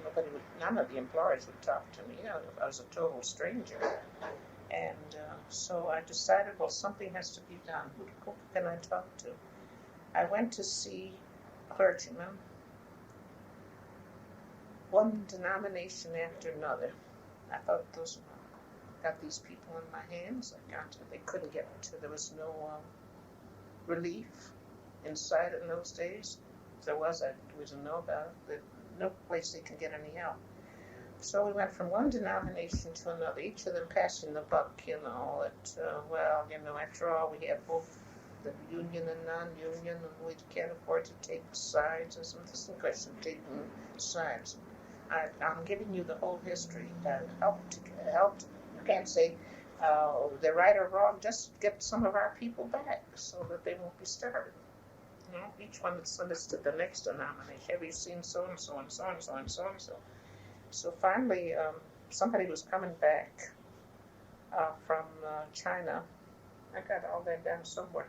None of the employers would talk to me. I was a total stranger. And so I decided, well, something has to be done. Who can I talk to? I went to see clergymen, one denomination after another. I thought got these people in my hands. They couldn't get to. There was no relief inside in those days. If there was, we didn't know about it. There's no place they can get any help. So we went from one denomination to another, each of them passing the buck, after all, we have both the union and non-union, and we can't afford to take sides. This is a question of taking sides. I'm giving you the whole history. Help. You can't say they're right or wrong. Just get some of our people back so that they won't be starving. Each one would send us to the next denomination. Have you seen so and so and so and so and so and so? So finally, somebody was coming back from China. I got all that down somewhere.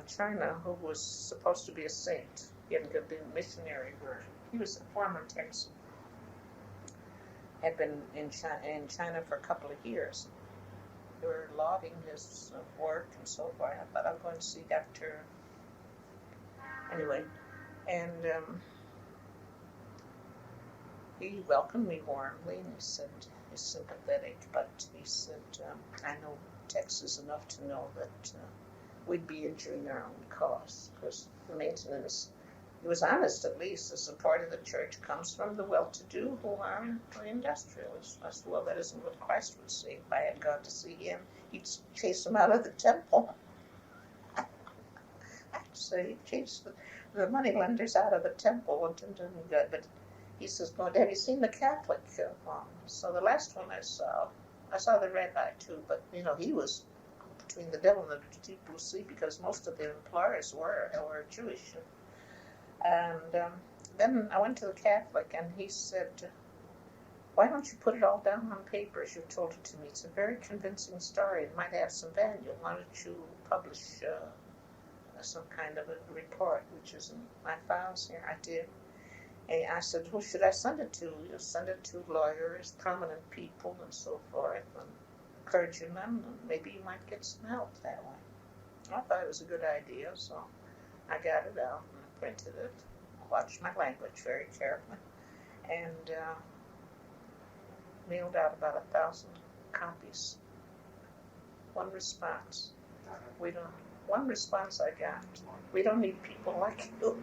China, who was supposed to be a saint. He had been a missionary where he was a former Texan. Had been in China for a couple of years. They were lauding his work and so forth. I thought I'd go and see Dr. Anyway, and he welcomed me warmly, and he said he's sympathetic, but he said, I know Texas enough to know that we'd be injuring our own cause, because the maintenance, he was honest at least, the support of the church comes from the well-to-do who are industrialists. I said, well, that isn't what Christ would say. If I had gone to see him, he'd chase them out of the temple. So he chased the money lenders out of the temple and didn't do any good. But he says, well, have you seen the Catholic one? So the last one I saw the red eye too, but he was between the devil and the deep blue sea, because most of the employers were Jewish. And then I went to the Catholic, and he said, why don't you put it all down on paper as you told it to me? It's a very convincing story. It might have some value. Why don't you publish some kind of a report, which is in my files here? I did. And I said, who should I send it to? Send it to lawyers, prominent people, and so forth, and clergymen, and maybe you might get some help that way. I thought it was a good idea, so I got it out and printed it, watched my language very carefully, and mailed out about 1,000 copies. One response I got. We don't need people like you.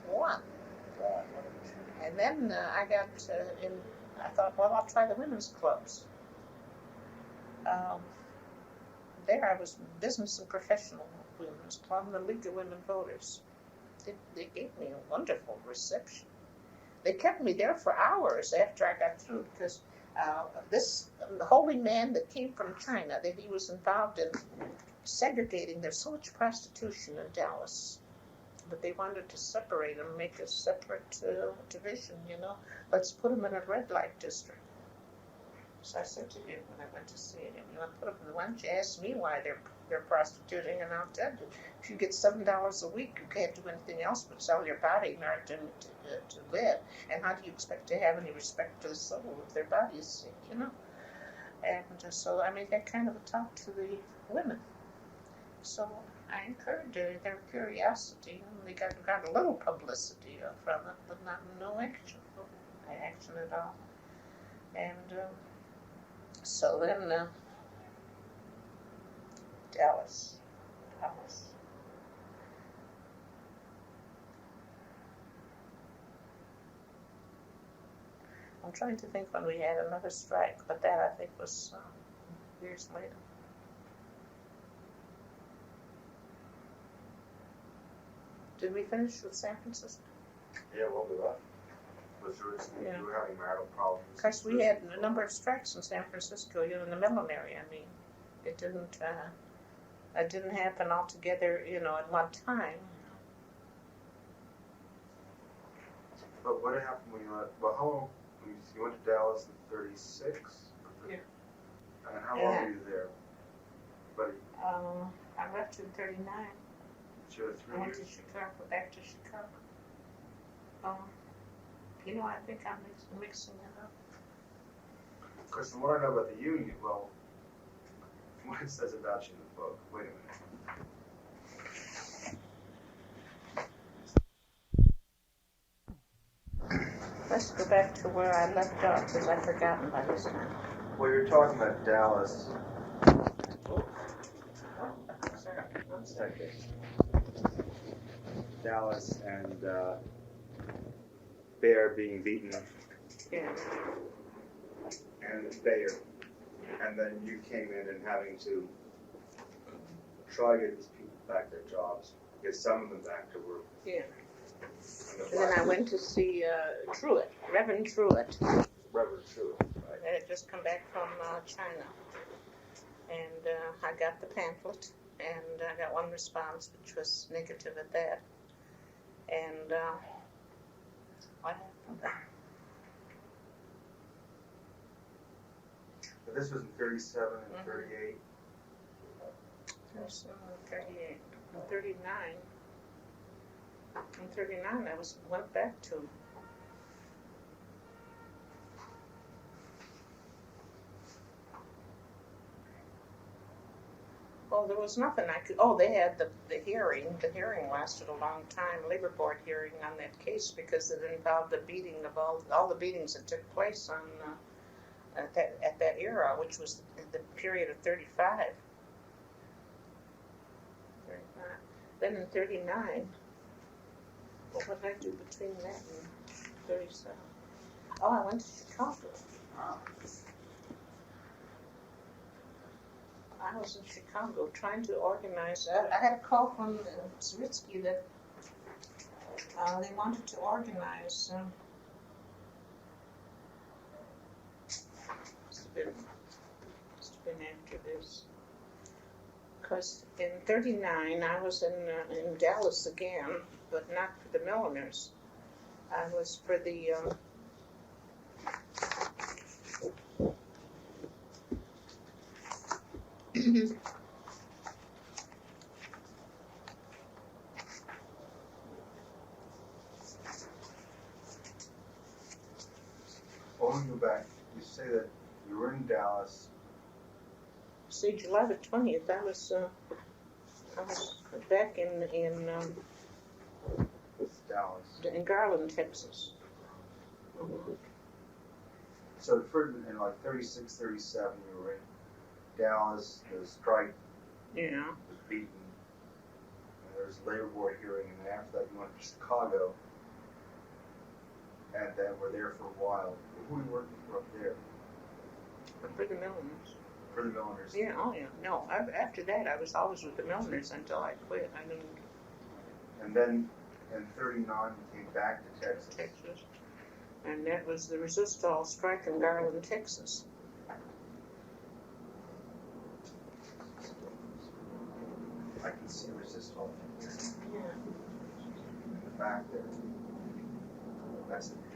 One. And then I thought, well, I'll try the women's clubs. There I was business and professional women's club, the League of Women Voters. They gave me a wonderful reception. They kept me there for hours after I got through, because the holy man that came from China, that he was involved in segregating. There's so much prostitution in Dallas, but they wanted to separate them, make a separate division. Let's put them in a red light district. So I said to him when I went to see him, why don't you ask me why they're prostituting, and I'll tell you. If you get $7 a week, you can't do anything else but sell your body in order to live. And how do you expect to have any respect for the soul if their body is sick, And so I made that kind of a talk to the women. So I encouraged their curiosity, and they got a little publicity from it, but no action at all. And so then Dallas. I'm trying to think when we had another strike, but that I think was years later. Did we finish with San Francisco? Yeah, well, we left. We were having marital problems. Of course, we had a number of strikes in San Francisco, in the millinery. I mean, it didn't happen all together, at one time. But what happened when you left? Well, how long? You went to Dallas in '36. Yeah. And how long were you there, buddy? I left in '39. Sure, 3 I went years. to Chicago, back to Chicago. I think I'm mixing it up. Because from what I know about the union, well, from what it says about you in the book, wait a minute. Let's go back to where I left off, because I've forgotten by this time. Well, you're talking about Dallas. Sorry. One second. Dallas and Bear being beaten. Yeah. And Bayer. And then you came in and having to try to get these people back their jobs, get some of them back to work. Yeah. And then I went to see Truett, Reverend Truett. Reverend Truett, right? I had just come back from China. And I got the pamphlet, and I got one response, which was negative at that. And what happened? But this was in 37 and 38. 37, 38, and 39. In 39, I went back to. Well, there was nothing I could. Oh, they had the hearing. The hearing lasted a long time. Labor Board hearing on that case because it involved the beating of all the beatings that took place on at that era, which was the period of 35. Then in 39. What did I do between that and 37? Oh, I went to Chicago. I was in Chicago trying to organize. I had a call from Zritsky that they wanted to organize. Must have been after this. Because in 39, I was in Dallas again, but not for the milliners. I was for the When you go back, you say that you were in Dallas. See, July the 20th. I was back in Dallas. in Garland, Texas. So in like 36, 37, you were in Dallas. The strike Yeah. was beaten. And there was a labor board hearing, and then after that, you went to Chicago. And then were there for a while. Who were you working for up there? For the milliners. For the milliners. Yeah, oh yeah. No, after that, I was always with the milliners until I quit. I didn't. And then in 39, you came back to Texas. Texas. And that was the resistol strike in Garland, Texas. I can see resistol here. Yeah. In the back there. That's the picture.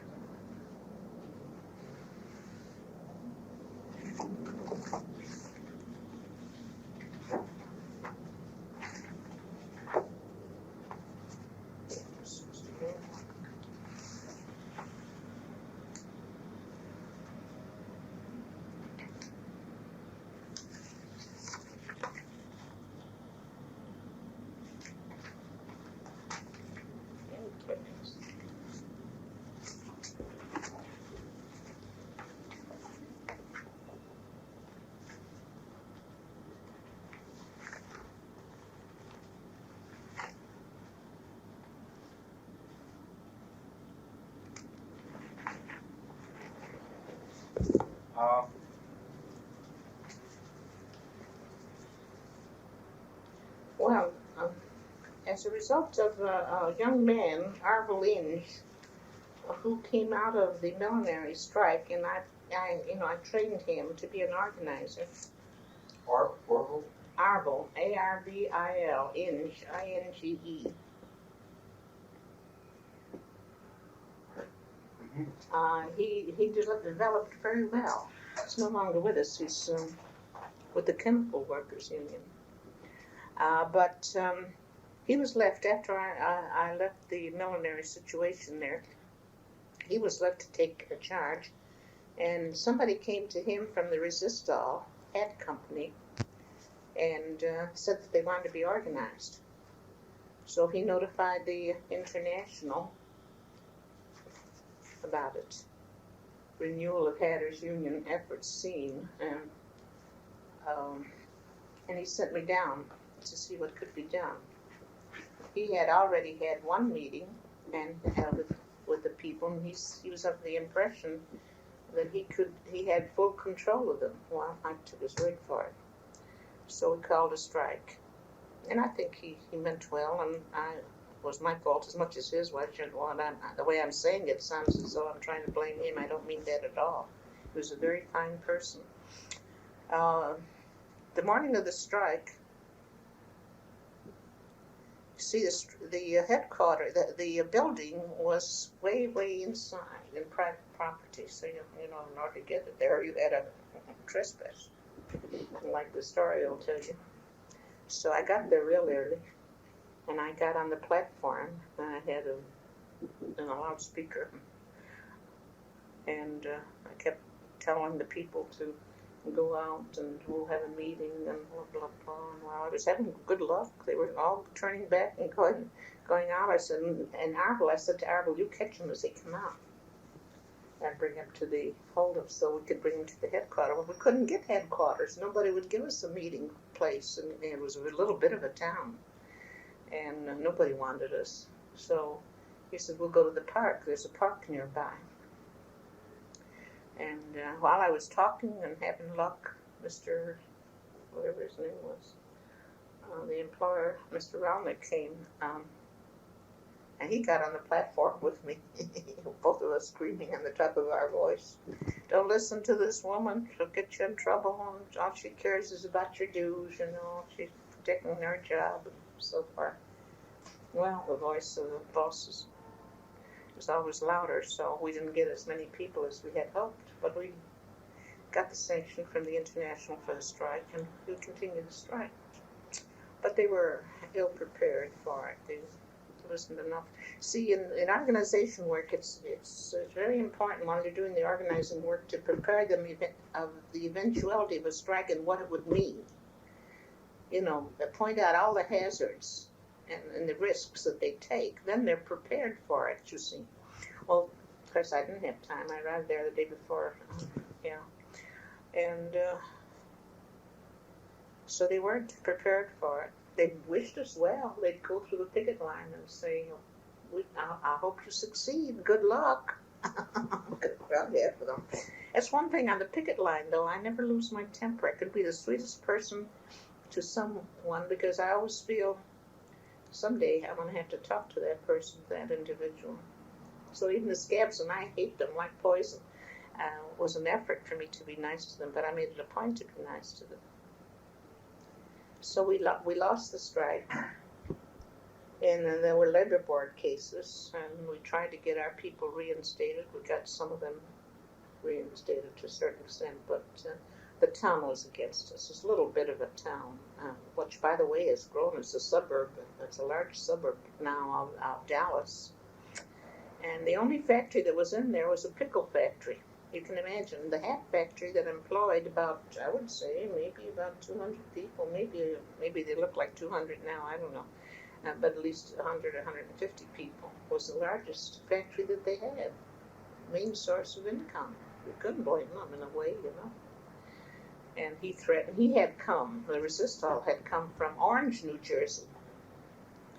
Well, as a result of a young man, Arvel Inge, who came out of the millinery strike, and I trained him to be an organizer. Orville? Arvel, Arbil, Inge, Inge. He developed very well. He's no longer with us. He's with the Chemical Workers Union. But he was left after I left the millinery situation there. He was left to take a charge, and somebody came to him from the Resistol hat company and said that they wanted to be organized. So he notified the International about it. Renewal of Hatters Union efforts seen, and he sent me down to see what could be done. He had already had one meeting and with the people, and he was of the impression that he had full control of them. Well, I took his word for it. So we called a strike, and I think he meant well, and it was my fault as much as his was. Well, the way I'm saying it sounds as though I'm trying to blame him. I don't mean that at all. He was a very fine person. The morning of the strike, see, the headquarters, the building was way inside in private property. So in order to get it there, you had a trespass, like the story will tell you. So I got there real early, and I got on the platform, and I had a loudspeaker, and I kept telling the people to go out and we'll have a meeting and blah blah blah. And while I was having good luck, they were all turning back and going out. I said, I said to Arvel, you catch them as they come out and bring them to the holdup so we could bring them to the headquarters. Well, we couldn't get headquarters. Nobody would give us a meeting place, and it was a little bit of a town, and nobody wanted us. So he said, we'll go to the park. There's a park nearby. And while I was talking and having luck, Mr. whatever his name was, the employer, Mr. Rownick, came, and he got on the platform with me, both of us screaming on the top of our voice. Don't listen to this woman, she'll get you in trouble, and all she cares is about your dues, she's protecting her job, and so forth. Well, the voice of the bosses was always louder, so we didn't get as many people as we had hoped, but we got the sanction from the International for the strike, and we continued the strike. But they were ill prepared for it. There wasn't enough. See, in organization work, it's very important while you're doing the organizing work to prepare them of the eventuality of a strike and what it would mean. Point out all the hazards and the risks that they take. Then they're prepared for it, you see. Well, of course, I didn't have time. I arrived there the day before, and so they weren't prepared for it. They wished us well. They'd go through the picket line and say, I hope you succeed. Good luck. Well, yeah, for them. That's one thing on the picket line, though. I never lose my temper. I could be the sweetest person to someone because I always feel someday I'm going to have to talk to that person, that individual. So even the scabs, and I hate them like poison, was an effort for me to be nice to them, but I made it a point to be nice to them. So we lost the strike, and then there were labor board cases, and we tried to get our people reinstated. We got some of them reinstated to a certain extent, but the town was against us. It's a little bit of a town, which, by the way, has grown as a suburb. It's a large suburb now of Dallas. And the only factory that was in there was a pickle factory. You can imagine the hat factory that employed about, I would say, maybe about 200 people. Maybe they look like 200 now, I don't know. But at least 100, 150 people was the largest factory that they had. Main source of income. You couldn't blame them in a way, And he threatened, the Resistol had come from Orange, New Jersey.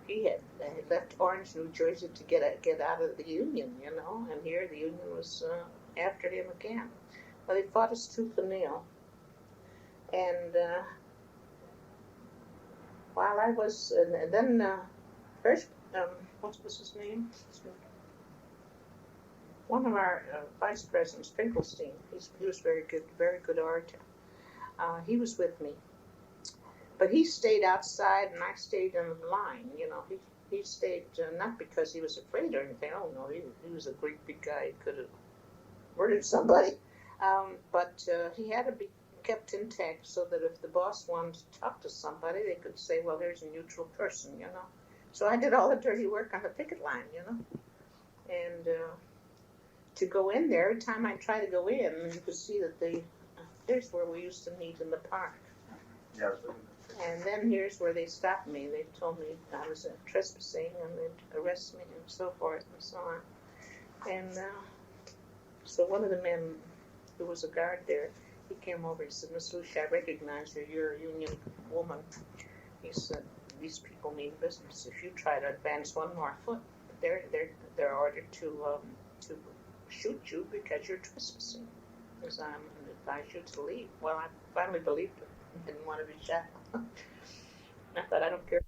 He had left Orange, New Jersey to get out of the Union, and here the Union was after him again. Well, they fought us tooth and nail. And while I was, and then first, what was his name? One of our vice presidents, Finkelstein, he was very good orator. He was with me. But he stayed outside and I stayed in the line, you know. He stayed, not because he was afraid or anything. Oh, no, he was a great big guy. He could have murdered somebody. But he had to be kept intact so that if the boss wanted to talk to somebody, they could say, well, there's a neutral person, you know. So I did all the dirty work on the picket line, you know. And to go in there, every time I try to go in, you could see that there's where we used to meet in the park. Yeah. And then here's where they stopped me. They told me I was trespassing and they'd arrest me and so forth and so on. And so one of the men who was a guard there, he came over and said, Miss Lucia, I recognize you. You're a union woman. He said, these people mean business. If you try to advance one more foot, they're ordered to shoot you because you're trespassing. Because I'm going to advise you to leave. Well, I finally believed it. Didn't want to be shot. I thought, I don't care.